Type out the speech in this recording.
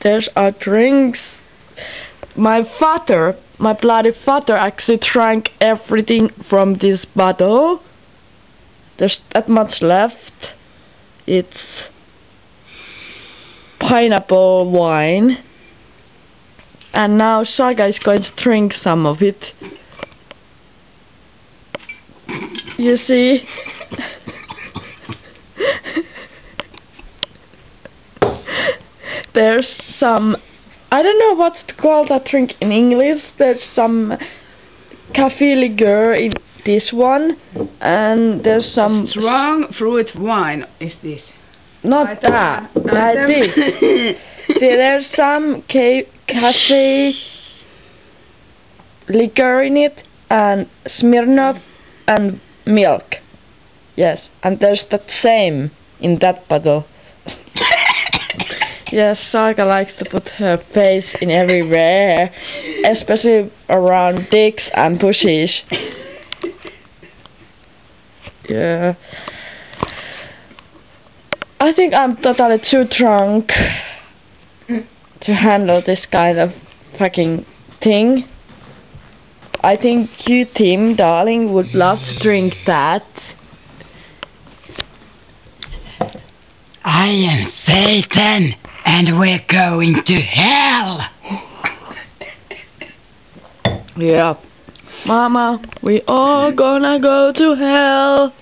There's our drinks. My bloody father actually drank everything from this bottle. There's that much left. It's pineapple wine. And now Saga is going to drink some of it. You see? There's some, I don't know what's to call that drink in English. There's some cafe liqueur in this one, and there's some strong fruit wine. Is this? Not that. Like this. There's some cafe liqueur in it, and Smirnoff and milk. Yes, and there's that same in that bottle. Yes, Saga likes to put her face in everywhere, especially around dicks and bushes. Yeah. I think I'm totally too drunk to handle this kind of fucking thing. I think you, Tim, darling, would love to drink that. I am Satan, and we're going to hell! Yeah. Mama, we all gonna go to hell.